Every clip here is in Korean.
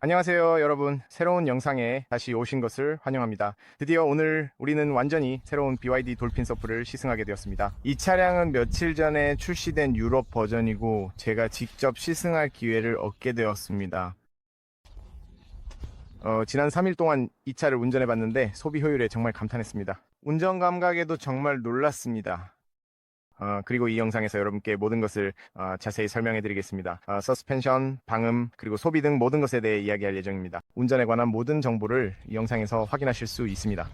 안녕하세요, 여러분. 새로운 영상에 다시 오신 것을 환영합니다. 드디어 오늘 우리는 완전히 새로운 BYD 돌핀 서프를 시승하게 되었습니다. 이 차량은 며칠 전에 출시된 유럽 버전이고 제가 직접 시승할 기회를 얻게 되었습니다. 지난 3일 동안 이 차를 운전해 봤는데 소비 효율에 정말 감탄했습니다. 운전 감각에도 정말 놀랐습니다. 그리고 이 영상에서 여러분께 모든 것을 자세히 설명해 드리겠습니다. 서스펜션, 방음, 그리고 소비 등 모든 것에 대해 이야기할 예정입니다. 운전에 관한 모든 정보를 이 영상에서 확인하실 수 있습니다.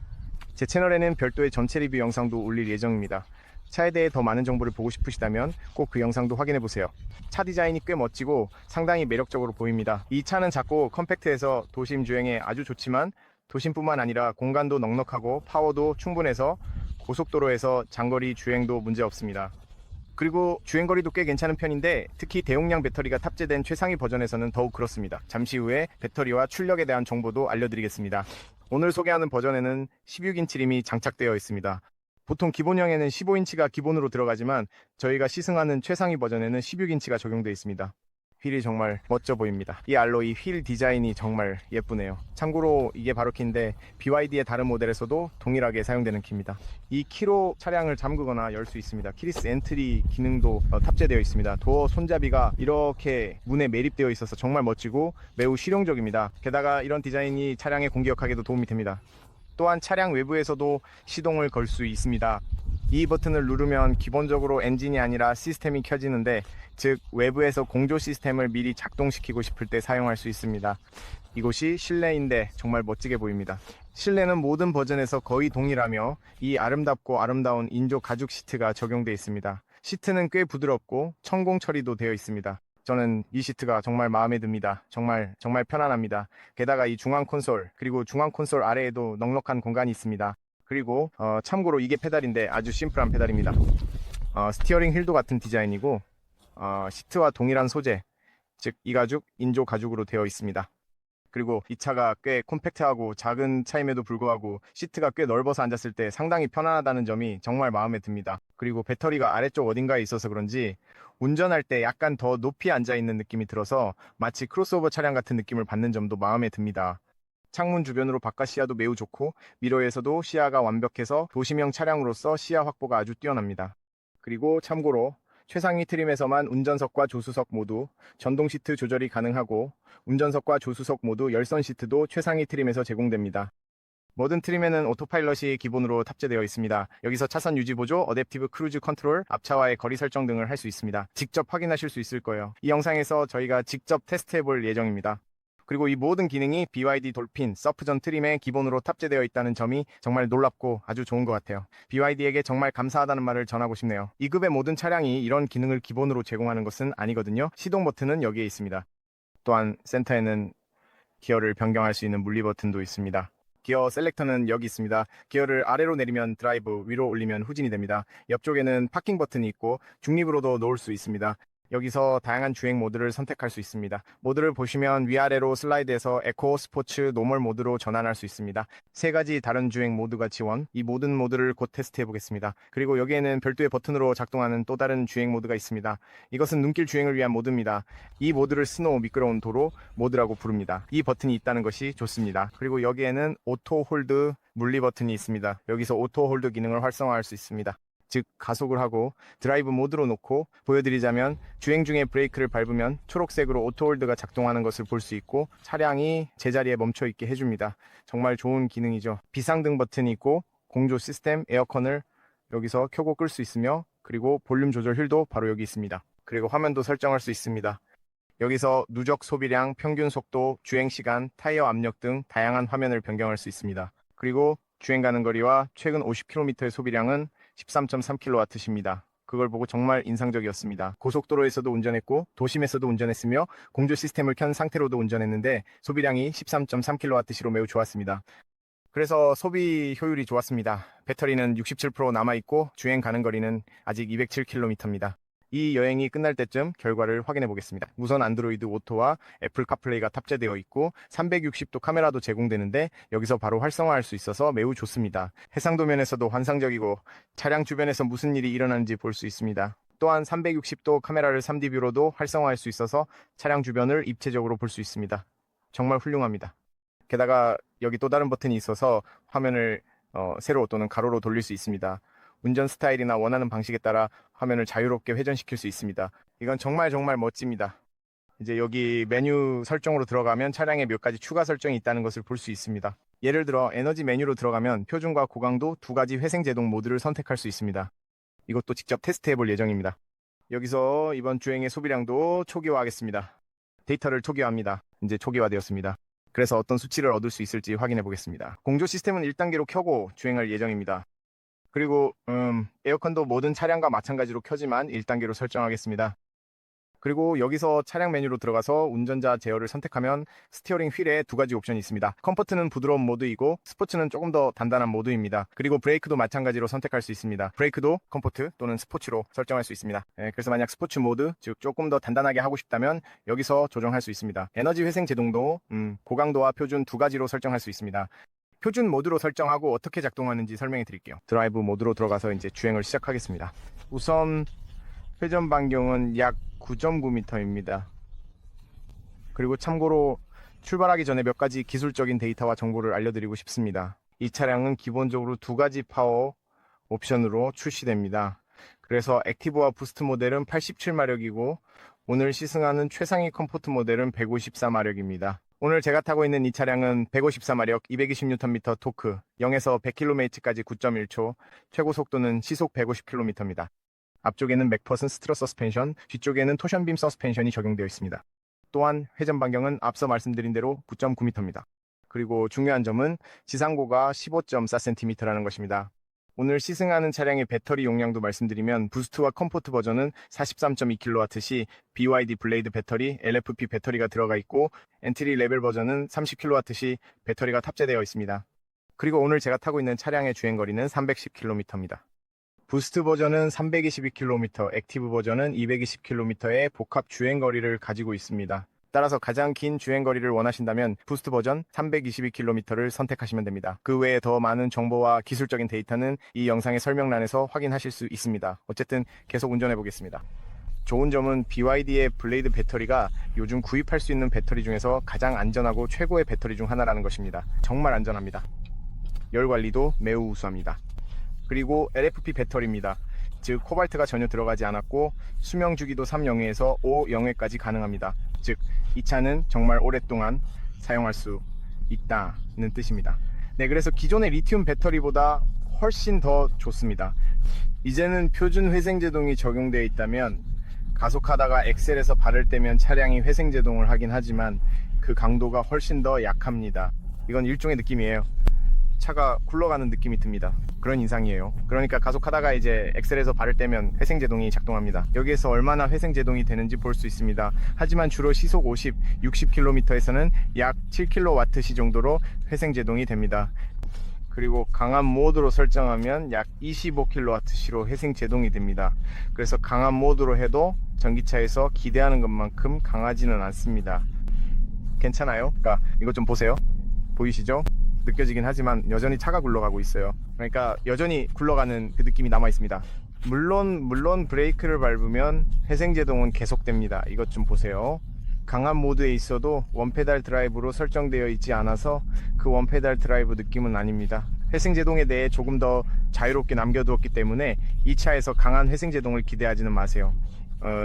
제 채널에는 별도의 전체 리뷰 영상도 올릴 예정입니다. 차에 대해 더 많은 정보를 보고 싶으시다면 꼭 그 영상도 확인해 보세요. 차 디자인이 꽤 멋지고 상당히 매력적으로 보입니다. 이 차는 작고 컴팩트해서 도심 주행에 아주 좋지만 도심뿐만 아니라 공간도 넉넉하고 파워도 충분해서 고속도로에서 장거리 주행도 문제 없습니다. 그리고 주행거리도 꽤 괜찮은 편인데 특히 대용량 배터리가 탑재된 최상위 버전에서는 더욱 그렇습니다. 잠시 후에 배터리와 출력에 대한 정보도 알려드리겠습니다. 오늘 소개하는 버전에는 16인치 림이 장착되어 있습니다. 보통 기본형에는 15인치가 기본으로 들어가지만 저희가 시승하는 최상위 버전에는 16인치가 적용되어 있습니다. 휠이 정말 멋져 보입니다. 이 알로이 휠 디자인이 정말 예쁘네요. 참고로 이게 바로 키인데 BYD의 다른 모델에서도 동일하게 사용되는 키입니다. 이 키로 차량을 잠그거나 열 수 있습니다. 키리스 엔트리 기능도 탑재되어 있습니다. 도어 손잡이가 이렇게 문에 매립되어 있어서 정말 멋지고 매우 실용적입니다. 게다가 이런 디자인이 차량의 공기역학에도 도움이 됩니다. 또한 차량 외부에서도 시동을 걸 수 있습니다. 이 버튼을 누르면 기본적으로 엔진이 아니라 시스템이 켜지는데, 즉 외부에서 공조 시스템을 미리 작동시키고 싶을 때 사용할 수 있습니다. 이곳이 실내인데 정말 멋지게 보입니다. 실내는 모든 버전에서 거의 동일하며 이 아름답고 아름다운 인조 가죽 시트가 적용되어 있습니다. 시트는 꽤 부드럽고 천공 처리도 되어 있습니다. 저는 이 시트가 정말 마음에 듭니다. 정말 편안합니다. 게다가 이 중앙 콘솔, 그리고 중앙 콘솔 아래에도 넉넉한 공간이 있습니다. 그리고 참고로 이게 페달인데 아주 심플한 페달입니다. 스티어링 휠도 같은 디자인이고 시트와 동일한 소재, 즉 이 가죽 인조 가죽으로 되어 있습니다. 그리고 이 차가 꽤 콤팩트하고 작은 차임에도 불구하고 시트가 꽤 넓어서 앉았을 때 상당히 편안하다는 점이 정말 마음에 듭니다. 그리고 배터리가 아래쪽 어딘가에 있어서 그런지 운전할 때 약간 더 높이 앉아있는 느낌이 들어서 마치 크로스오버 차량 같은 느낌을 받는 점도 마음에 듭니다. 창문 주변으로 바깥 시야도 매우 좋고 미러에서도 시야가 완벽해서 도심형 차량으로서 시야 확보가 아주 뛰어납니다. 그리고 참고로 최상위 트림에서만 운전석과 조수석 모두 전동 시트 조절이 가능하고 운전석과 조수석 모두 열선 시트도 최상위 트림에서 제공됩니다. 모든 트림에는 오토파일럿이 기본으로 탑재되어 있습니다. 여기서 차선 유지 보조, 어댑티브 크루즈 컨트롤, 앞차와의 거리 설정 등을 할 수 있습니다. 직접 확인하실 수 있을 거예요. 이 영상에서 저희가 직접 테스트해 볼 예정입니다. 그리고 이 모든 기능이 BYD 돌핀 서프전 트림에 기본으로 탑재되어 있다는 점이 정말 놀랍고 아주 좋은 것 같아요. BYD에게 정말 감사하다는 말을 전하고 싶네요. 이 급의 모든 차량이 이런 기능을 기본으로 제공하는 것은 아니거든요. 시동 버튼은 여기에 있습니다. 또한 센터에는 기어를 변경할 수 있는 물리 버튼도 있습니다. 기어 셀렉터는 여기 있습니다. 기어를 아래로 내리면 드라이브, 위로 올리면 후진이 됩니다. 옆쪽에는 파킹 버튼이 있고 중립으로도 놓을 수 있습니다. 여기서 다양한 주행 모드를 선택할 수 있습니다. 모드를 보시면 위아래로 슬라이드해서 에코, 스포츠, 노멀 모드로 전환할 수 있습니다. 세 가지 다른 주행 모드가 지원, 이 모든 모드를 곧 테스트해 보겠습니다. 그리고 여기에는 별도의 버튼으로 작동하는 또 다른 주행 모드가 있습니다. 이것은 눈길 주행을 위한 모드입니다. 이 모드를 스노우 미끄러운 도로 모드라고 부릅니다. 이 버튼이 있다는 것이 좋습니다. 그리고 여기에는 오토 홀드 물리 버튼이 있습니다. 여기서 오토 홀드 기능을 활성화할 수 있습니다. 즉 가속을 하고 드라이브 모드로 놓고 보여드리자면 주행 중에 브레이크를 밟으면 초록색으로 오토홀드가 작동하는 것을 볼 수 있고 차량이 제자리에 멈춰 있게 해줍니다. 정말 좋은 기능이죠. 비상등 버튼이 있고 공조 시스템 에어컨을 여기서 켜고 끌 수 있으며, 그리고 볼륨 조절 휠도 바로 여기 있습니다. 그리고 화면도 설정할 수 있습니다. 여기서 누적 소비량, 평균 속도, 주행 시간, 타이어 압력 등 다양한 화면을 변경할 수 있습니다. 그리고 주행 가는 거리와 최근 50km의 소비량은 13.3kWh입니다. 그걸 보고 정말 인상적이었습니다. 고속도로에서도 운전했고 도심에서도 운전했으며 공조 시스템을 켠 상태로도 운전했는데 소비량이 13.3kWh로 매우 좋았습니다. 그래서 소비 효율이 좋았습니다. 배터리는 67% 남아있고 주행 가는 거리는 아직 207km입니다. 이 여행이 끝날 때쯤 결과를 확인해 보겠습니다. 우선 안드로이드 오토와 애플 카플레이가 탑재되어 있고 360도 카메라도 제공되는데 여기서 바로 활성화할 수 있어서 매우 좋습니다. 해상도면에서도 환상적이고 차량 주변에서 무슨 일이 일어나는지 볼 수 있습니다. 또한 360도 카메라를 3D 뷰로도 활성화할 수 있어서 차량 주변을 입체적으로 볼 수 있습니다. 정말 훌륭합니다. 게다가 여기 또 다른 버튼이 있어서 화면을 세로 또는 가로로 돌릴 수 있습니다. 운전 스타일이나 원하는 방식에 따라 화면을 자유롭게 회전시킬 수 있습니다. 이건 정말 멋집니다. 이제 여기 메뉴 설정으로 들어가면 차량에 몇 가지 추가 설정이 있다는 것을 볼 수 있습니다. 예를 들어 에너지 메뉴로 들어가면 표준과 고강도 두 가지 회생제동 모드를 선택할 수 있습니다. 이것도 직접 테스트해 볼 예정입니다. 여기서 이번 주행의 소비량도 초기화하겠습니다. 데이터를 초기화합니다. 이제 초기화되었습니다. 그래서 어떤 수치를 얻을 수 있을지 확인해 보겠습니다. 공조 시스템은 1단계로 켜고 주행할 예정입니다. 그리고 에어컨도 모든 차량과 마찬가지로 켜지만 1단계로 설정하겠습니다. 그리고 여기서 차량 메뉴로 들어가서 운전자 제어를 선택하면 스티어링 휠에 두 가지 옵션이 있습니다. 컴포트는 부드러운 모드이고 스포츠는 조금 더 단단한 모드입니다. 그리고 브레이크도 마찬가지로 선택할 수 있습니다. 브레이크도 컴포트 또는 스포츠로 설정할 수 있습니다. 그래서 만약 스포츠 모드, 즉 조금 더 단단하게 하고 싶다면 여기서 조정할 수 있습니다. 에너지 회생 제동도 고강도와 표준 두 가지로 설정할 수 있습니다. 표준 모드로 설정하고 어떻게 작동하는지 설명해 드릴게요. 드라이브 모드로 들어가서 이제 주행을 시작하겠습니다. 우선 회전 반경은 약 9.9m입니다. 그리고 참고로 출발하기 전에 몇 가지 기술적인 데이터와 정보를 알려드리고 싶습니다. 이 차량은 기본적으로 두 가지 파워 옵션으로 출시됩니다. 그래서 액티브와 부스트 모델은 87마력이고 오늘 시승하는 최상위 컴포트 모델은 154마력입니다. 오늘 제가 타고 있는 이 차량은 154마력, 220Nm 토크, 0에서 100km까지 9.1초, 최고 속도는 시속 150km입니다. 앞쪽에는 맥퍼슨 스트러 서스펜션, 뒤쪽에는 토션빔 서스펜션이 적용되어 있습니다. 또한 회전 반경은 앞서 말씀드린 대로 9.9m입니다. 그리고 중요한 점은 지상고가 15.4cm라는 것입니다. 오늘 시승하는 차량의 배터리 용량도 말씀드리면 부스트와 컴포트 버전은 43.2kW 시 BYD 블레이드 배터리, LFP 배터리가 들어가 있고 엔트리 레벨 버전은 30kW 시 배터리가 탑재되어 있습니다. 그리고 오늘 제가 타고 있는 차량의 주행거리는 310km입니다. 부스트 버전은 322km, 액티브 버전은 220km의 복합 주행거리를 가지고 있습니다. 따라서 가장 긴 주행거리를 원하신다면 부스트 버전 322km를 선택하시면 됩니다. 그 외에 더 많은 정보와 기술적인 데이터는 이 영상의 설명란에서 확인하실 수 있습니다. 어쨌든 계속 운전해 보겠습니다. 좋은 점은 BYD의 블레이드 배터리가 요즘 구입할 수 있는 배터리 중에서 가장 안전하고 최고의 배터리 중 하나라는 것입니다. 정말 안전합니다. 열 관리도 매우 우수합니다. 그리고 LFP 배터리입니다. 즉 코발트가 전혀 들어가지 않았고 수명 주기도 3영회에서 5영회까지 가능합니다. 즉 이 차는 정말 오랫동안 사용할 수 있다는 뜻입니다. 네, 그래서 기존의 리튬 배터리보다 훨씬 더 좋습니다. 이제는 표준 회생제동이 적용되어 있다면 가속하다가 엑셀에서 발을 떼면 차량이 회생제동을 하긴 하지만 그 강도가 훨씬 더 약합니다. 이건 일종의 느낌이에요. 차가 굴러가는 느낌이 듭니다. 그런 인상이에요. 그러니까 가속하다가 이제 엑셀에서 발을 떼면 회생제동이 작동합니다. 여기에서 얼마나 회생제동이 되는지 볼 수 있습니다. 하지만 주로 시속 50, 60km에서는 약 7kWh 정도로 회생제동이 됩니다. 그리고 강한 모드로 설정하면 약 25kWh로 회생제동이 됩니다. 그래서 강한 모드로 해도 전기차에서 기대하는 것만큼 강하지는 않습니다. 괜찮아요? 그러니까 이것 좀 보세요. 보이시죠? 느껴지긴 하지만 여전히 차가 굴러가고 있어요. 그러니까 여전히 굴러가는 그 느낌이 남아 있습니다. 물론 브레이크를 밟으면 회생제동은 계속됩니다. 이것 좀 보세요. 강한 모드에 있어도 원페달 드라이브로 설정되어 있지 않아서 그 원페달 드라이브 느낌은 아닙니다. 회생제동에 대해 조금 더 자유롭게 남겨두었기 때문에 이 차에서 강한 회생제동을 기대하지는 마세요.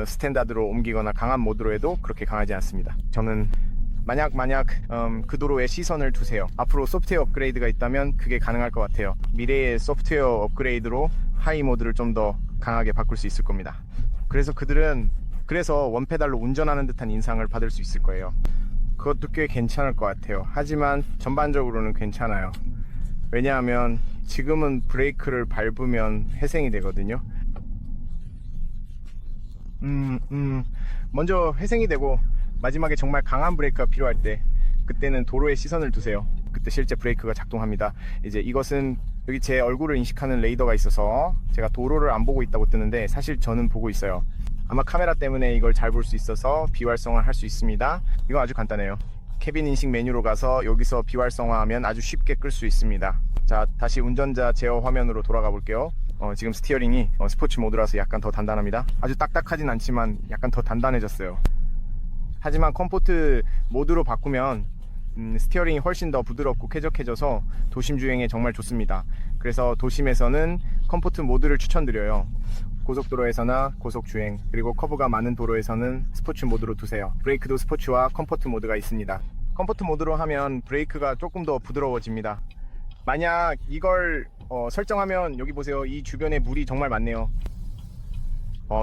스탠다드로 옮기거나 강한 모드로 해도 그렇게 강하지 않습니다. 저는 만약 그 도로에 시선을 두세요. 앞으로 소프트웨어 업그레이드가 있다면 그게 가능할 것 같아요. 미래의 소프트웨어 업그레이드로 하이 모드를 좀 더 강하게 바꿀 수 있을 겁니다. 그래서 원페달로 운전하는 듯한 인상을 받을 수 있을 거예요. 그것도 꽤 괜찮을 것 같아요. 하지만 전반적으로는 괜찮아요. 왜냐하면 지금은 브레이크를 밟으면 회생이 되거든요. 먼저 회생이 되고 마지막에 정말 강한 브레이크가 필요할 때 그때는 도로에 시선을 두세요. 그때 실제 브레이크가 작동합니다. 이제 이것은 여기 제 얼굴을 인식하는 레이더가 있어서 제가 도로를 안 보고 있다고 뜨는데 사실 저는 보고 있어요. 아마 카메라 때문에 이걸 잘 볼 수 있어서 비활성화 할 수 있습니다. 이건 아주 간단해요. 캐빈 인식 메뉴로 가서 여기서 비활성화하면 아주 쉽게 끌 수 있습니다. 자, 다시 운전자 제어 화면으로 돌아가 볼게요. 지금 스티어링이 스포츠 모드라서 약간 더 단단합니다. 아주 딱딱하진 않지만 약간 더 단단해졌어요. 하지만 컴포트 모드로 바꾸면 스티어링이 훨씬 더 부드럽고 쾌적해져서 도심 주행에 정말 좋습니다. 그래서 도심에서는 컴포트 모드를 추천드려요. 고속도로에서나 고속주행, 그리고 커브가 많은 도로에서는 스포츠 모드로 두세요. 브레이크도 스포츠와 컴포트 모드가 있습니다. 컴포트 모드로 하면 브레이크가 조금 더 부드러워집니다. 만약 이걸 설정하면 여기 보세요. 이 주변에 물이 정말 많네요.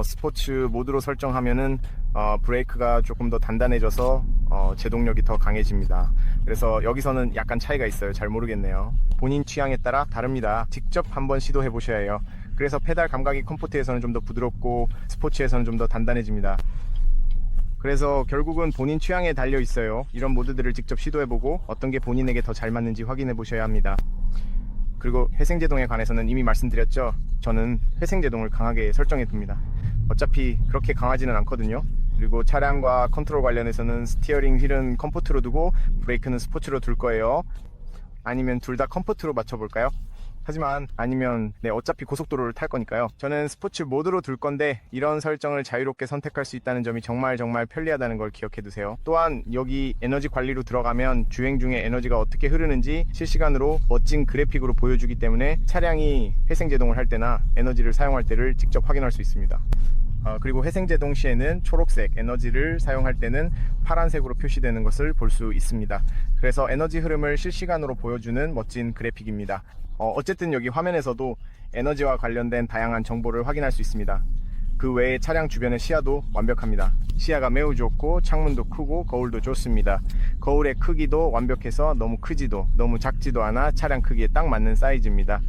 스포츠 모드로 설정하면은 브레이크가 조금 더 단단해져서 제동력이 더 강해집니다. 그래서 여기서는 약간 차이가 있어요. 잘 모르겠네요. 본인 취향에 따라 다릅니다. 직접 한번 시도해 보셔야 해요. 그래서 페달 감각이 컴포트에서는 좀 더 부드럽고 스포츠에서는 좀 더 단단해집니다. 그래서 결국은 본인 취향에 달려 있어요. 이런 모드들을 직접 시도해보고 어떤 게 본인에게 더 잘 맞는지 확인해 보셔야 합니다. 그리고 회생제동에 관해서는 이미 말씀드렸죠. 저는 회생제동을 강하게 설정해 둡니다. 어차피 그렇게 강하지는 않거든요. 그리고 차량과 컨트롤 관련해서는 스티어링 휠은 컴포트로 두고 브레이크는 스포츠로 둘 거예요. 아니면 둘 다 컴포트로 맞춰볼까요? 하지만 아니면 어차피 고속도로를 탈 거니까요. 저는 스포츠 모드로 둘 건데 이런 설정을 자유롭게 선택할 수 있다는 점이 정말 편리하다는 걸 기억해 두세요. 또한 여기 에너지 관리로 들어가면 주행 중에 에너지가 어떻게 흐르는지 실시간으로 멋진 그래픽으로 보여주기 때문에 차량이 회생제동을 할 때나 에너지를 사용할 때를 직접 확인할 수 있습니다. 그리고 회생제동 시에는 초록색 에너지를 사용할 때는 파란색으로 표시되는 것을 볼 수 있습니다. 그래서 에너지 흐름을 실시간으로 보여주는 멋진 그래픽입니다. 어쨌든 여기 화면에서도 에너지와 관련된 다양한 정보를 확인할 수 있습니다. 그 외에 차량 주변의 시야도 완벽합니다. 시야가 매우 좋고 창문도 크고 거울도 좋습니다. 거울의 크기도 완벽해서 너무 크지도 너무 작지도 않아 차량 크기에 딱 맞는 사이즈입니다.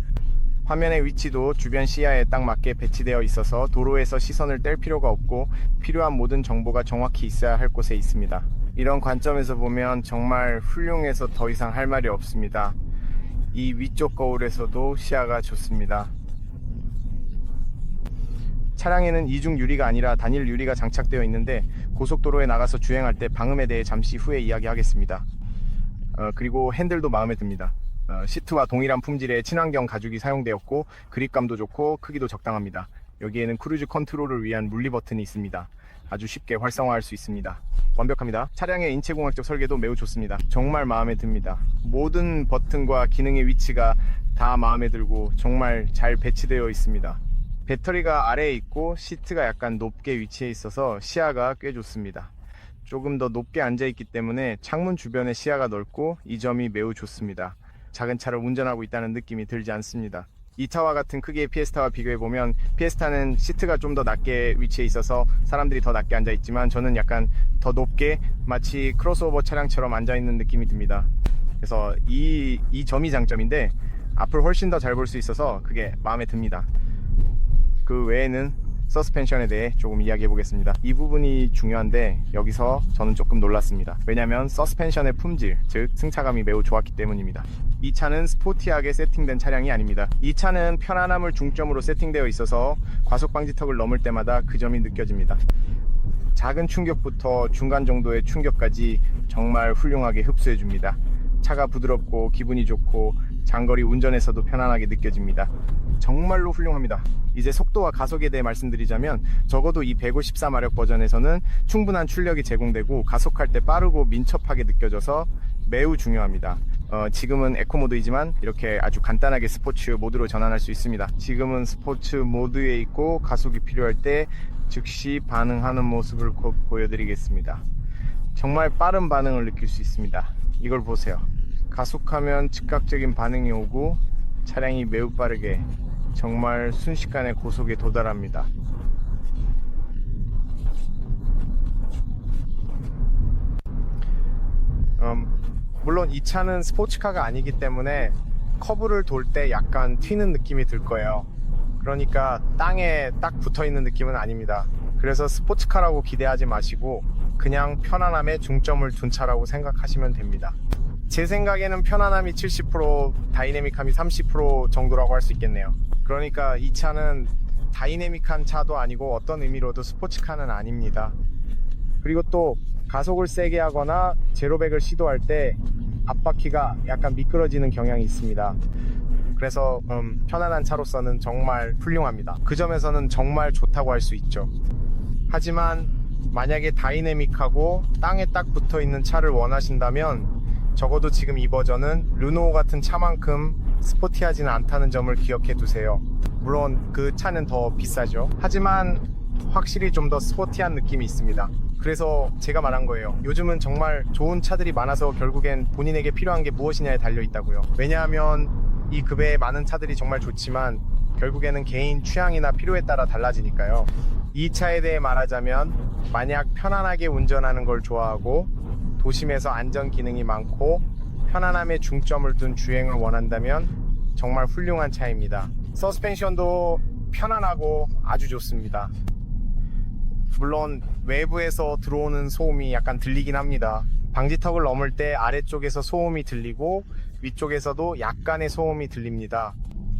화면의 위치도 주변 시야에 딱 맞게 배치되어 있어서 도로에서 시선을 뗄 필요가 없고 필요한 모든 정보가 정확히 있어야 할 곳에 있습니다. 이런 관점에서 보면 정말 훌륭해서 더 이상 할 말이 없습니다. 이 위쪽 거울에서도 시야가 좋습니다. 차량에는 이중 유리가 아니라 단일 유리가 장착되어 있는데 고속도로에 나가서 주행할 때 방음에 대해 잠시 후에 이야기하겠습니다. 그리고 핸들도 마음에 듭니다. 시트와 동일한 품질의 친환경 가죽이 사용되었고 그립감도 좋고 크기도 적당합니다. 여기에는 크루즈 컨트롤을 위한 물리 버튼이 있습니다. 아주 쉽게 활성화할 수 있습니다. 완벽합니다. 차량의 인체공학적 설계도 매우 좋습니다. 정말 마음에 듭니다. 모든 버튼과 기능의 위치가 다 마음에 들고 정말 잘 배치되어 있습니다. 배터리가 아래에 있고 시트가 약간 높게 위치해 있어서 시야가 꽤 좋습니다. 조금 더 높게 앉아 있기 때문에 창문 주변의 시야가 넓고 이 점이 매우 좋습니다. 작은 차를 운전하고 있다는 느낌이 들지 않습니다. 이 차와 같은 크기의 피에스타와 비교해보면 피에스타는 시트가 좀 더 낮게 위치해 있어서 사람들이 더 낮게 앉아 있지만 저는 약간 더 높게 마치 크로스오버 차량처럼 앉아 있는 느낌이 듭니다. 그래서 이 점이 장점인데 앞을 훨씬 더 잘 볼 수 있어서 그게 마음에 듭니다. 그 외에는 서스펜션에 대해 조금 이야기해 보겠습니다. 이 부분이 중요한데 여기서 저는 조금 놀랐습니다. 왜냐하면 서스펜션의 품질, 즉 승차감이 매우 좋았기 때문입니다. 이 차는 스포티하게 세팅된 차량이 아닙니다. 이 차는 편안함을 중점으로 세팅되어 있어서 과속 방지턱을 넘을 때마다 그 점이 느껴집니다. 작은 충격부터 중간 정도의 충격까지 정말 훌륭하게 흡수해 줍니다. 차가 부드럽고 기분이 좋고 장거리 운전에서도 편안하게 느껴집니다. 정말로 훌륭합니다. 이제 속도와 가속에 대해 말씀드리자면 적어도 이 154마력 버전에서는 충분한 출력이 제공되고 가속할 때 빠르고 민첩하게 느껴져서 매우 중요합니다. 지금은 에코 모드이지만 이렇게 아주 간단하게 스포츠 모드로 전환할 수 있습니다. 지금은 스포츠 모드에 있고 가속이 필요할 때 즉시 반응하는 모습을 곧 보여드리겠습니다. 정말 빠른 반응을 느낄 수 있습니다. 이걸 보세요. 가속하면 즉각적인 반응이 오고 차량이 매우 빠르게 정말 순식간에 고속에 도달합니다. 물론 이 차는 스포츠카가 아니기 때문에 커브를 돌 때 약간 튀는 느낌이 들 거예요. 그러니까 땅에 딱 붙어있는 느낌은 아닙니다. 그래서 스포츠카라고 기대하지 마시고 그냥 편안함에 중점을 둔 차라고 생각하시면 됩니다. 제 생각에는 편안함이 70%, 다이내믹함이 30% 정도라고 할 수 있겠네요. 그러니까 이 차는 다이내믹한 차도 아니고 어떤 의미로도 스포츠카는 아닙니다. 그리고 또 가속을 세게 하거나 제로백을 시도할 때 앞바퀴가 약간 미끄러지는 경향이 있습니다. 그래서 편안한 차로서는 정말 훌륭합니다. 그 점에서는 정말 좋다고 할 수 있죠. 하지만 만약에 다이내믹하고 땅에 딱 붙어있는 차를 원하신다면 적어도 지금 이 버전은 르노우 같은 차만큼 스포티하지는 않다는 점을 기억해 두세요. 물론 그 차는 더 비싸죠. 하지만 확실히 좀 더 스포티한 느낌이 있습니다. 그래서 제가 말한 거예요. 요즘은 정말 좋은 차들이 많아서 결국엔 본인에게 필요한 게 무엇이냐에 달려 있다고요. 왜냐하면 이 급의 많은 차들이 정말 좋지만 결국에는 개인 취향이나 필요에 따라 달라지니까요. 이 차에 대해 말하자면 만약 편안하게 운전하는 걸 좋아하고 도심에서 안전 기능이 많고 편안함에 중점을 둔 주행을 원한다면 정말 훌륭한 차입니다. 서스펜션도 편안하고 아주 좋습니다. 물론 외부에서 들어오는 소음이 약간 들리긴 합니다. 방지턱을 넘을 때 아래쪽에서 소음이 들리고 위쪽에서도 약간의 소음이 들립니다.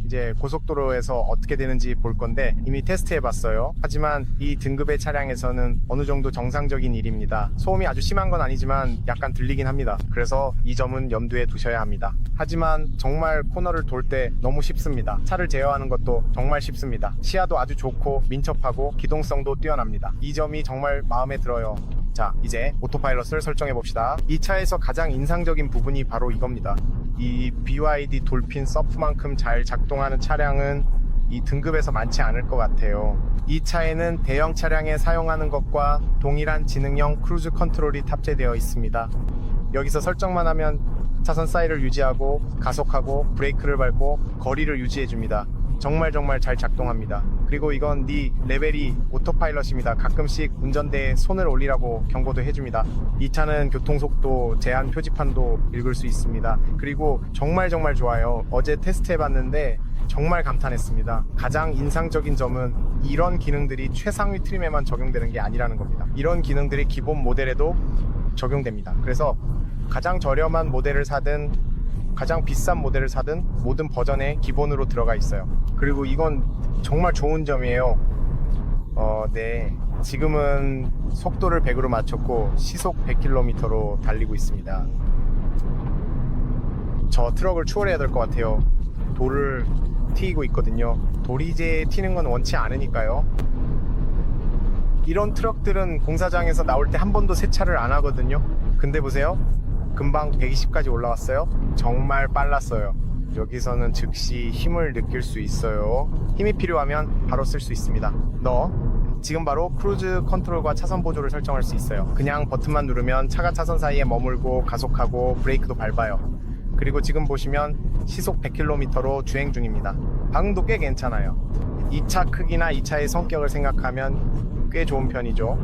이제 고속도로에서 어떻게 되는지 볼 건데 이미 테스트 해봤어요. 하지만 이 등급의 차량에서는 어느 정도 정상적인 일입니다. 소음이 아주 심한 건 아니지만 약간 들리긴 합니다. 그래서 이 점은 염두에 두셔야 합니다. 하지만 정말 코너를 돌 때 너무 쉽습니다. 차를 제어하는 것도 정말 쉽습니다. 시야도 아주 좋고 민첩하고 기동성도 뛰어납니다. 이 점이 정말 마음에 들어요. 자, 이제 오토파일럿을 설정해 봅시다. 이 차에서 가장 인상적인 부분이 바로 이겁니다. 이 BYD 돌핀 서프만큼 잘 작동하는 차량은 이 등급에서 많지 않을 것 같아요. 이 차에는 대형 차량에 사용하는 것과 동일한 지능형 크루즈 컨트롤이 탑재되어 있습니다. 여기서 설정만 하면 차선 사이를 유지하고 가속하고 브레이크를 밟고 거리를 유지해 줍니다. 정말 잘 작동합니다. 그리고 이건 네 레벨이 오토파일럿입니다. 가끔씩 운전대에 손을 올리라고 경고도 해줍니다. 이 차는 교통속도 제한 표지판도 읽을 수 있습니다. 그리고 정말 좋아요. 어제 테스트 해봤는데 정말 감탄했습니다. 가장 인상적인 점은 이런 기능들이 최상위 트림에만 적용되는 게 아니라는 겁니다. 이런 기능들이 기본 모델에도 적용됩니다. 그래서 가장 저렴한 모델을 사든 가장 비싼 모델을 사든 모든 버전에 기본으로 들어가 있어요. 그리고 이건 정말 좋은 점이에요. 네. 지금은 속도를 100으로 맞췄고 시속 100km로 달리고 있습니다. 저 트럭을 추월해야 될 것 같아요. 돌을 튀고 있거든요. 돌이 이제 튀는 건 원치 않으니까요. 이런 트럭들은 공사장에서 나올 때 한 번도 세차를 안 하거든요. 근데 보세요. 금방 120까지 올라왔어요. 정말 빨랐어요. 여기서는 즉시 힘을 느낄 수 있어요. 힘이 필요하면 바로 쓸 수 있습니다. 지금 바로 크루즈 컨트롤과 차선 보조를 설정할 수 있어요. 그냥 버튼만 누르면 차가 차선 사이에 머물고 가속하고 브레이크도 밟아요. 그리고 지금 보시면 시속 100km로 주행 중입니다. 방음도 꽤 괜찮아요. 이 차 크기나 이 차의 성격을 생각하면 꽤 좋은 편이죠.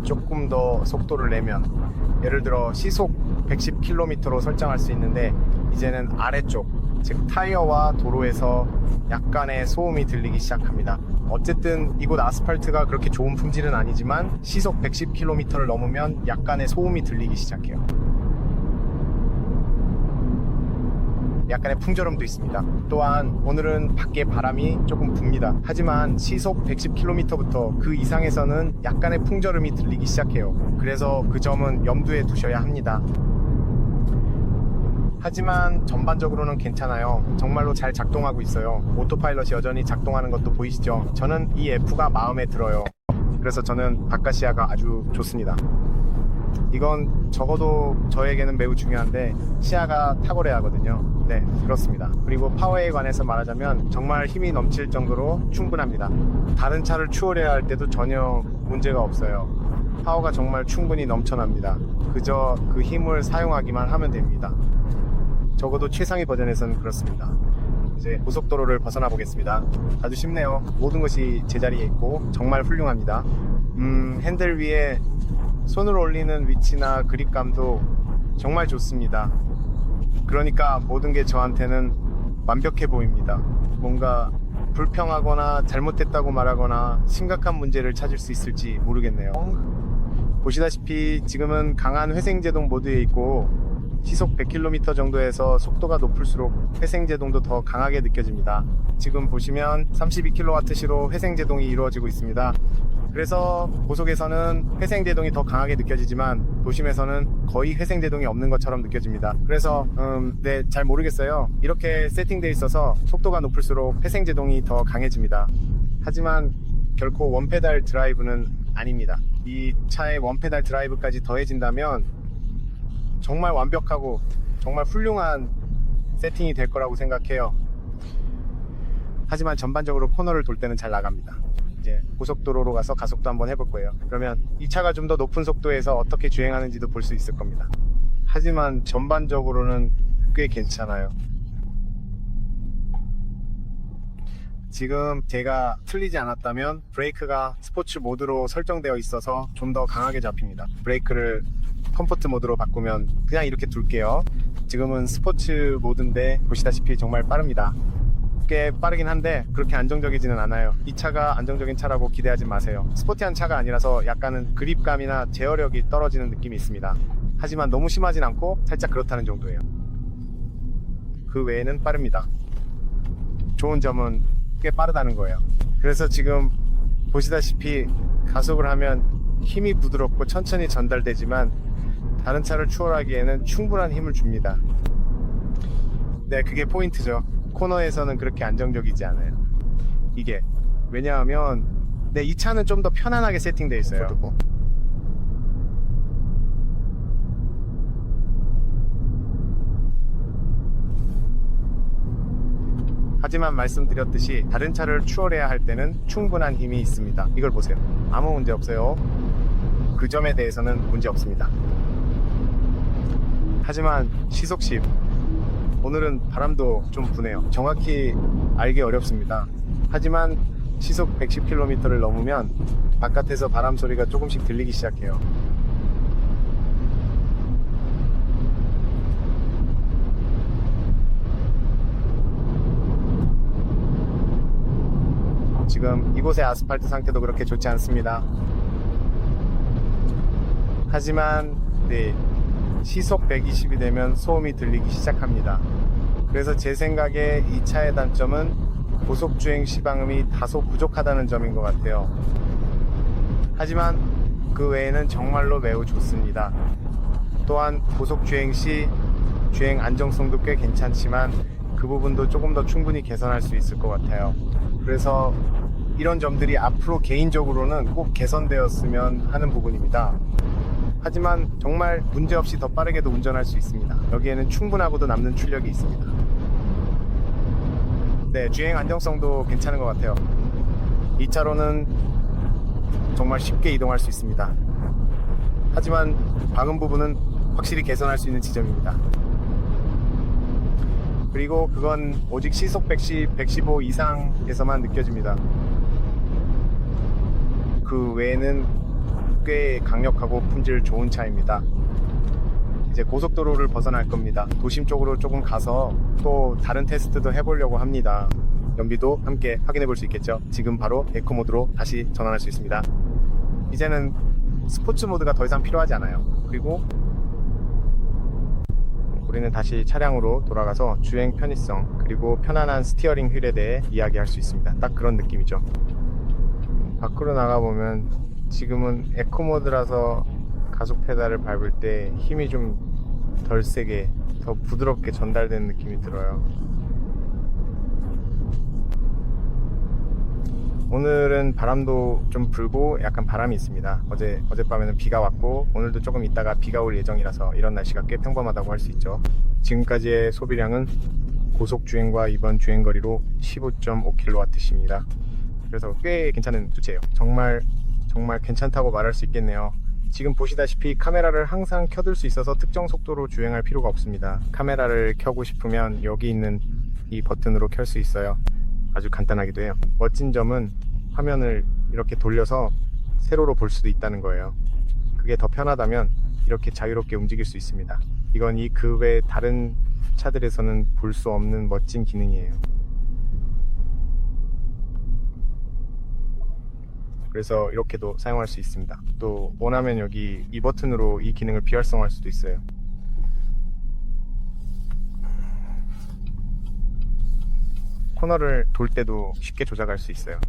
조금 더 속도를 내면 예를 들어 시속 110km로 설정할 수 있는데 이제는 아래쪽 즉 타이어와 도로에서 약간의 소음이 들리기 시작합니다. 어쨌든 이곳 아스팔트가 그렇게 좋은 품질은 아니지만 시속 110km를 넘으면 약간의 소음이 들리기 시작해요. 약간의 풍절음도 있습니다. 또한 오늘은 밖에 바람이 조금 붑니다. 하지만 시속 110km부터 그 이상에서는 약간의 풍절음이 들리기 시작해요. 그래서 그 점은 염두에 두셔야 합니다. 하지만 전반적으로는 괜찮아요. 정말로 잘 작동하고 있어요. 오토파일럿이 여전히 작동하는 것도 보이시죠? 저는 이 F가 마음에 들어요. 그래서 저는 바깥 시야가 아주 좋습니다. 이건 적어도 저에게는 매우 중요한데 시야가 탁월해야 하거든요. 네, 그렇습니다. 그리고 파워에 관해서 말하자면 정말 힘이 넘칠 정도로 충분합니다. 다른 차를 추월해야 할 때도 전혀 문제가 없어요. 파워가 정말 충분히 넘쳐납니다. 그저 그 힘을 사용하기만 하면 됩니다. 적어도 최상위 버전에서는 그렇습니다. 이제 고속도로를 벗어나 보겠습니다. 아주 쉽네요. 모든 것이 제자리에 있고 정말 훌륭합니다. 핸들 위에 손을 올리는 위치나 그립감도 정말 좋습니다. 그러니까 모든 게 저한테는 완벽해 보입니다. 뭔가 불평하거나 잘못됐다고 말하거나 심각한 문제를 찾을 수 있을지 모르겠네요. 보시다시피 지금은 강한 회생제동 모드에 있고 시속 100km 정도에서 속도가 높을수록 회생제동도 더 강하게 느껴집니다. 지금 보시면 32kWh로 회생제동이 이루어지고 있습니다. 그래서 고속에서는 회생제동이 더 강하게 느껴지지만 도심에서는 거의 회생제동이 없는 것처럼 느껴집니다. 그래서 네, 잘 모르겠어요. 이렇게 세팅되어 있어서 속도가 높을수록 회생제동이 더 강해집니다. 하지만 결코 원페달 드라이브는 아닙니다. 이 차의 원페달 드라이브까지 더해진다면 정말 완벽하고 정말 훌륭한 세팅이 될 거라고 생각해요. 하지만 전반적으로 코너를 돌 때는 잘 나갑니다. 이제 고속도로로 가서 가속도 한번 해볼 거예요. 그러면 이 차가 좀 더 높은 속도에서 어떻게 주행하는지도 볼 수 있을 겁니다. 하지만 전반적으로는 꽤 괜찮아요. 지금 제가 틀리지 않았다면 브레이크가 스포츠 모드로 설정되어 있어서 좀 더 강하게 잡힙니다. 브레이크를 컴포트 모드로 바꾸면 그냥 이렇게 둘게요. 지금은 스포츠 모드인데 보시다시피 정말 빠릅니다. 꽤 빠르긴 한데 그렇게 안정적이지는 않아요. 이 차가 안정적인 차라고 기대하지 마세요. 스포티한 차가 아니라서 약간은 그립감이나 제어력이 떨어지는 느낌이 있습니다. 하지만 너무 심하진 않고 살짝 그렇다는 정도예요. 그 외에는 빠릅니다. 좋은 점은 꽤 빠르다는 거예요. 그래서 지금 보시다시피 가속을 하면 힘이 부드럽고 천천히 전달되지만 다른 차를 추월하기에는 충분한 힘을 줍니다. 네, 그게 포인트죠. 코너에서는 그렇게 안정적이지 않아요. 이게 왜냐하면 이 차는 좀 더 편안하게 세팅되어 있어요. 하지만 말씀드렸듯이 다른 차를 추월해야 할 때는 충분한 힘이 있습니다. 이걸 보세요. 아무 문제 없어요. 그 점에 대해서는 문제 없습니다. 하지만 시속10, 오늘은 바람도 좀 부네요. 정확히 알기 어렵습니다. 하지만 시속 110km를 넘으면 바깥에서 바람 소리가 조금씩 들리기 시작해요. 지금 이곳의 아스팔트 상태도 그렇게 좋지 않습니다. 하지만 시속 120이 되면 소음이 들리기 시작합니다. 그래서 제 생각에 이 차의 단점은 고속주행 시방음이 다소 부족하다는 점인 것 같아요. 하지만 그 외에는 정말로 매우 좋습니다. 또한 고속주행 시 주행 안정성도 꽤 괜찮지만 그 부분도 조금 더 충분히 개선할 수 있을 것 같아요. 그래서 이런 점들이 앞으로 개인적으로는 꼭 개선되었으면 하는 부분입니다. 하지만 정말 문제없이 더 빠르게도 운전할 수 있습니다. 여기에는 충분하고도 남는 출력이 있습니다. 네, 주행 안정성도 괜찮은 것 같아요. 이 차로는 정말 쉽게 이동할 수 있습니다. 하지만 박음 부분은 확실히 개선할 수 있는 지점입니다. 그리고 그건 오직 시속 110, 115 이상에서만 느껴집니다. 그 외에는 꽤 강력하고 품질 좋은 차입니다. 이제 고속도로를 벗어날 겁니다. 도심 쪽으로 조금 가서 또 다른 테스트도 해보려고 합니다. 연비도 함께 확인해 볼 수 있겠죠. 지금 바로 에코 모드로 다시 전환할 수 있습니다. 이제는 스포츠 모드가 더 이상 필요하지 않아요. 그리고 우리는 다시 차량으로 돌아가서 주행 편의성 그리고 편안한 스티어링 휠에 대해 이야기할 수 있습니다. 딱 그런 느낌이죠. 밖으로 나가보면 지금은 에코 모드라서 가속 페달을 밟을 때 힘이 좀 덜 세게 더 부드럽게 전달되는 느낌이 들어요. 오늘은 바람도 좀 불고 약간 바람이 있습니다. 어젯밤에는 비가 왔고 오늘도 조금 있다가 비가 올 예정이라서 이런 날씨가 꽤 평범하다고 할 수 있죠. 지금까지의 소비량은 고속주행과 이번 주행거리로 15.5kWh입니다. 그래서 꽤 괜찮은 수치예요. 정말 괜찮다고 말할 수 있겠네요. 지금 보시다시피 카메라를 항상 켜둘 수 있어서 특정 속도로 주행할 필요가 없습니다. 카메라를 켜고 싶으면 여기 있는 이 버튼으로 켤 수 있어요. 아주 간단하기도 해요. 멋진 점은 화면을 이렇게 돌려서 세로로 볼 수도 있다는 거예요. 그게 더 편하다면 이렇게 자유롭게 움직일 수 있습니다. 이건 이 그 외 다른 차들에서는 볼 수 없는 멋진 기능이에요. 그래서 이렇게도 사용할 수 있습니다. 또 원하면 여기 이 버튼으로 이 기능을 비활성화할 수도 있어요. 코너를 돌 때도 쉽게 조작할 수 있어요.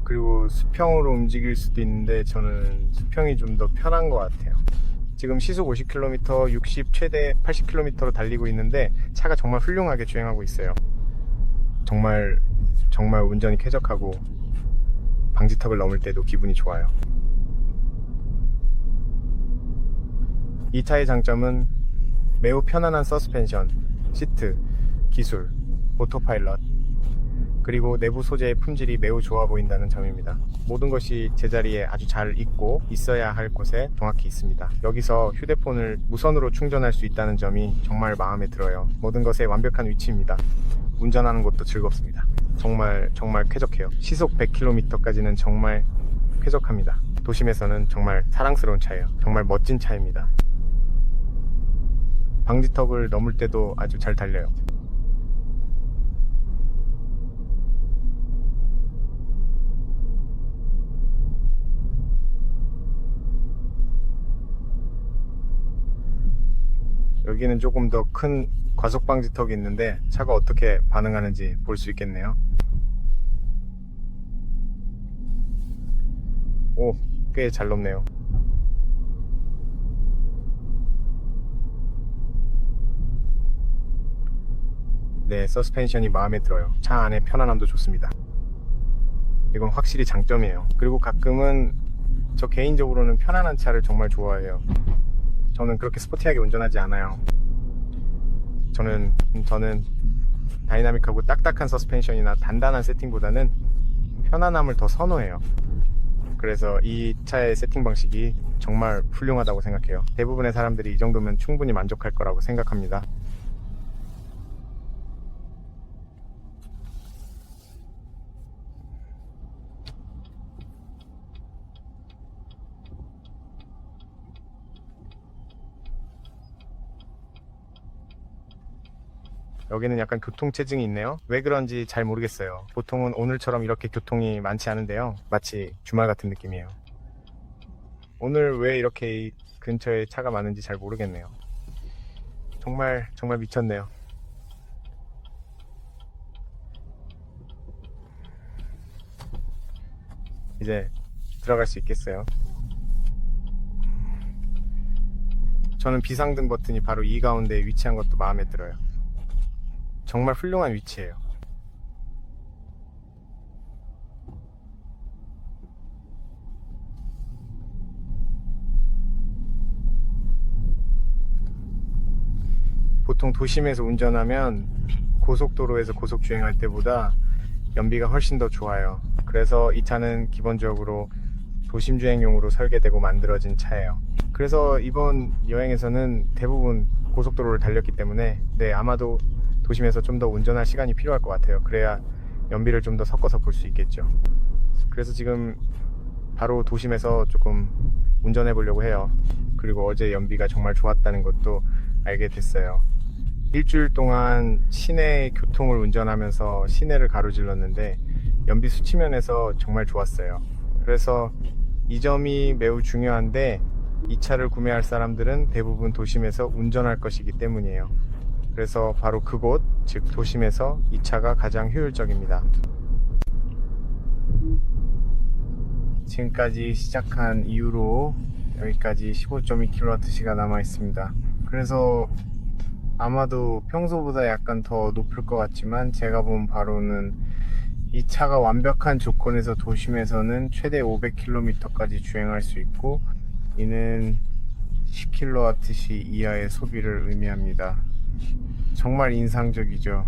그리고 수평으로 움직일 수도 있는데 저는 수평이 좀 더 편한 것 같아요. 지금 시속 50km, 60, 최대 80km로 달리고 있는데 차가 정말 훌륭하게 주행하고 있어요. 정말 정말 운전이 쾌적하고 방지턱을 넘을 때도 기분이 좋아요. 이 차의 장점은 매우 편안한 서스펜션, 시트, 기술, 오토파일럿, 그리고 내부 소재의 품질이 매우 좋아 보인다는 점입니다. 모든 것이 제자리에 아주 잘 있고 있어야 할 곳에 정확히 있습니다. 여기서 휴대폰을 무선으로 충전할 수 있다는 점이 정말 마음에 들어요. 모든 것의 완벽한 위치입니다. 운전하는 것도 즐겁습니다. 정말 쾌적해요. 시속 100km까지는 정말 쾌적합니다. 도심에서는 정말 사랑스러운 차예요. 정말 멋진 차입니다. 방지턱을 넘을 때도 아주 잘 달려요. 여기는 조금 더 큰 과속 방지턱이 있는데 차가 어떻게 반응하는지 볼 수 있겠네요. 오, 꽤 잘 넘네요. 네, 서스펜션이 마음에 들어요. 차 안의 편안함도 좋습니다. 이건 확실히 장점이에요. 그리고 가끔은 저 개인적으로는 편안한 차를 정말 좋아해요. 저는 그렇게 스포티하게 운전하지 않아요. 저는 다이나믹하고 딱딱한 서스펜션이나 단단한 세팅보다는 편안함을 더 선호해요. 그래서 이 차의 세팅 방식이 정말 훌륭하다고 생각해요. 대부분의 사람들이 이 정도면 충분히 만족할 거라고 생각합니다. 여기는 약간 교통체증이 있네요. 왜 그런지 잘 모르겠어요. 보통은 오늘처럼 이렇게 교통이 많지 않은데요. 마치 주말 같은 느낌이에요. 오늘 왜 이렇게 이 근처에 차가 많은지 잘 모르겠네요. 정말 미쳤네요. 이제 들어갈 수 있겠어요. 저는 비상등 버튼이 바로 이 가운데에 위치한 것도 마음에 들어요. 정말 훌륭한 위치예요. 보통 도심에서 운전하면 고속도로에서 고속 주행할 때보다 연비가 훨씬 더 좋아요. 그래서 이 차는 기본적으로 도심 주행용으로 설계되고 만들어진 차예요. 그래서 이번 여행에서는 대부분 고속도로를 달렸기 때문에 아마도 도심에서 좀 더 운전할 시간이 필요할 것 같아요. 그래야 연비를 좀 더 섞어서 볼 수 있겠죠. 그래서 지금 바로 도심에서 조금 운전해 보려고 해요. 그리고 어제 연비가 정말 좋았다는 것도 알게 됐어요. 일주일 동안 시내 교통을 운전하면서 시내를 가로질렀는데 연비 수치 면에서 정말 좋았어요. 그래서 이 점이 매우 중요한데 이 차를 구매할 사람들은 대부분 도심에서 운전할 것이기 때문이에요. 그래서 바로 그곳, 즉 도심에서 이 차가 가장 효율적입니다. 지금까지 시작한 이후로 여기까지 15.2kWh가 남아 있습니다. 그래서 아마도 평소보다 약간 더 높을 것 같지만 제가 본 바로는 이 차가 완벽한 조건에서 도심에서는 최대 500km까지 주행할 수 있고 이는 10kWh 이하의 소비를 의미합니다. 정말 인상적이죠.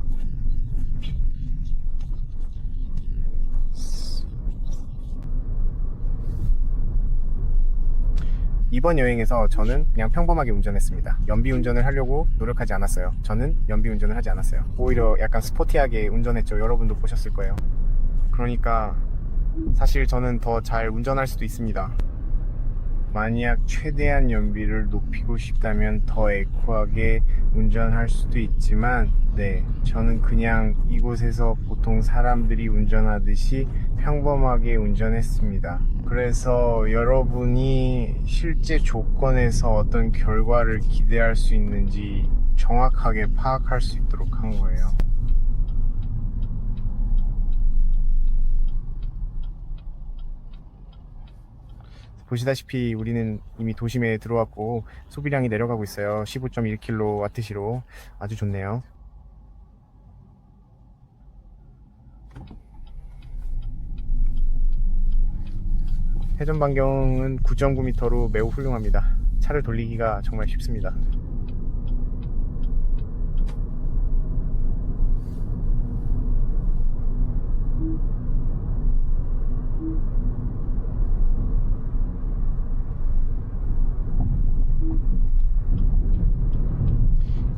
이번 여행에서 저는 그냥 평범하게 운전했습니다. 연비 운전을 하려고 노력하지 않았어요. 저는 연비 운전을 하지 않았어요. 오히려 약간 스포티하게 운전했죠. 여러분도 보셨을 거예요. 그러니까 사실 저는 더 잘 운전할 수도 있습니다. 만약 최대한 연비를 높이고 싶다면 더 에코하게 운전할 수도 있지만 저는 그냥 이곳에서 보통 사람들이 운전하듯이 평범하게 운전했습니다. 그래서 여러분이 실제 조건에서 어떤 결과를 기대할 수 있는지 정확하게 파악할 수 있도록 한 거예요. 보시다시피 우리는 이미 도심에 들어왔고 소비량이 내려가고 있어요. 15.1kWh로 아주 좋네요. 회전 반경은 9.9m로 매우 훌륭합니다. 차를 돌리기가 정말 쉽습니다.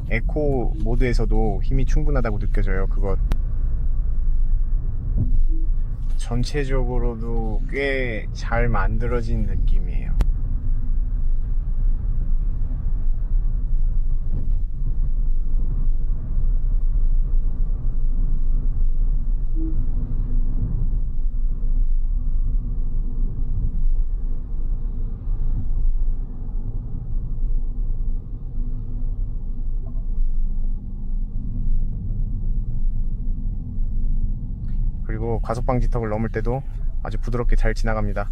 에코 모드에서도 힘이 충분하다고 느껴져요. 그것 전체적으로도 꽤 잘 만들어진 느낌이에요. 그리고 과속 방지턱을 넘을 때도 아주 부드럽게 잘 지나갑니다.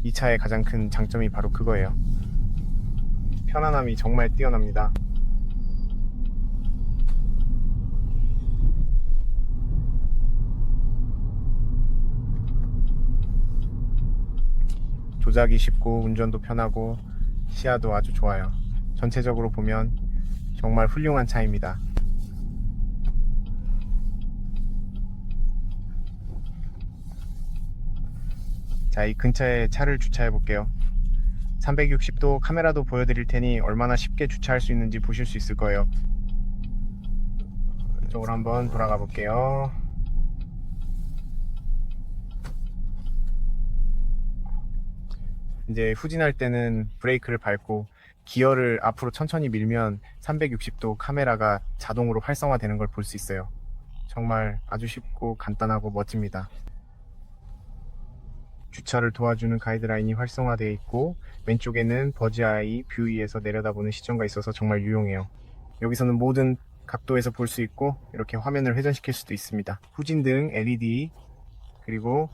이 차의 가장 큰 장점이 바로 그거예요. 편안함이 정말 뛰어납니다. 조작이 쉽고 운전도 편하고 시야도 아주 좋아요. 전체적으로 보면 정말 훌륭한 차입니다. 자, 이 근처에 차를 주차해 볼게요. 360도 카메라도 보여드릴 테니 얼마나 쉽게 주차할 수 있는지 보실 수 있을 거예요. 이쪽으로 한번 돌아가 볼게요. 이제 후진할 때는 브레이크를 밟고 기어를 앞으로 천천히 밀면 360도 카메라가 자동으로 활성화되는 걸 볼 수 있어요. 정말 아주 쉽고 간단하고 멋집니다. 주차를 도와주는 가이드라인이 활성화되어 있고 왼쪽에는 버즈아이 뷰 위에서 내려다보는 시점가 있어서 정말 유용해요. 여기서는 모든 각도에서 볼 수 있고 이렇게 화면을 회전시킬 수도 있습니다. 후진등 LED 그리고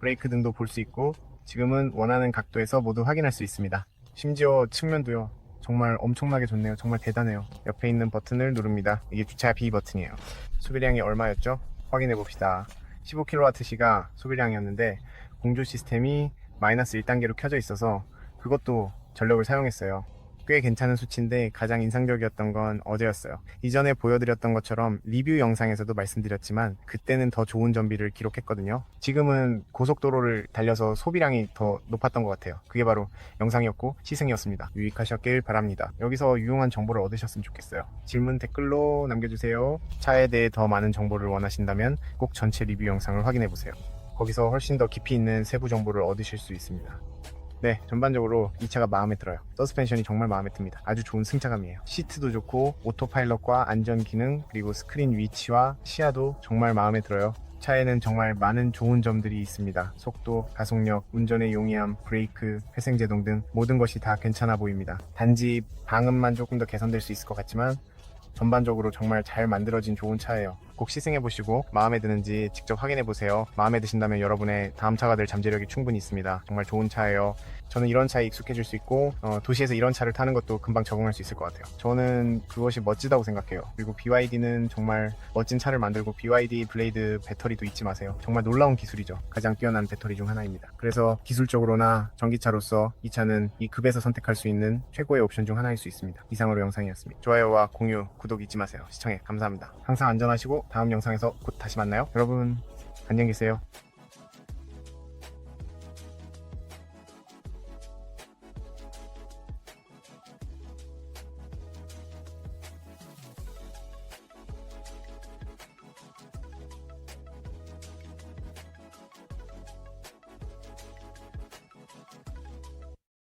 브레이크 등도 볼 수 있고 지금은 원하는 각도에서 모두 확인할 수 있습니다. 심지어 측면도요. 정말 엄청나게 좋네요. 정말 대단해요. 옆에 있는 버튼을 누릅니다. 이게 주차 B 버튼이에요. 소비량이 얼마였죠? 확인해 봅시다. 15kWh가 소비량이었는데 공조 시스템이 마이너스 1단계로 켜져 있어서 그것도 전력을 사용했어요. 꽤 괜찮은 수치인데 가장 인상적이었던 건 어제였어요. 이전에 보여드렸던 것처럼 리뷰 영상에서도 말씀드렸지만 그때는 더 좋은 전비를 기록했거든요. 지금은 고속도로를 달려서 소비량이 더 높았던 것 같아요. 그게 바로 영상이었고 시승이었습니다. 유익하셨길 바랍니다. 여기서 유용한 정보를 얻으셨으면 좋겠어요. 질문 댓글로 남겨주세요. 차에 대해 더 많은 정보를 원하신다면 꼭 전체 리뷰 영상을 확인해보세요. 거기서 훨씬 더 깊이 있는 세부 정보를 얻으실 수 있습니다. 네, 전반적으로 이 차가 마음에 들어요. 서스펜션이 정말 마음에 듭니다. 아주 좋은 승차감이에요. 시트도 좋고 오토파일럿과 안전기능 그리고 스크린 위치와 시야도 정말 마음에 들어요. 차에는 정말 많은 좋은 점들이 있습니다. 속도, 가속력, 운전의 용이함, 브레이크, 회생제동 등 모든 것이 다 괜찮아 보입니다. 단지 방음만 조금 더 개선될 수 있을 것 같지만 전반적으로 정말 잘 만들어진 좋은 차예요. 꼭 시승해보시고 마음에 드는지 직접 확인해보세요. 마음에 드신다면 여러분의 다음 차가 될 잠재력이 충분히 있습니다. 정말 좋은 차예요. 저는 이런 차에 익숙해질 수 있고 도시에서 이런 차를 타는 것도 금방 적응할 수 있을 것 같아요. 저는 그것이 멋지다고 생각해요. 그리고 BYD는 정말 멋진 차를 만들고 BYD 블레이드 배터리도 잊지 마세요. 정말 놀라운 기술이죠. 가장 뛰어난 배터리 중 하나입니다. 그래서 기술적으로나 전기차로서 이 차는 이 급에서 선택할 수 있는 최고의 옵션 중 하나일 수 있습니다. 이상으로 영상이었습니다. 좋아요와 공유, 구독 잊지 마세요. 시청해 감사합니다. 항상 안전하시고 다음 영상에서 곧 다시 만나요. 여러분 안녕히 계세요.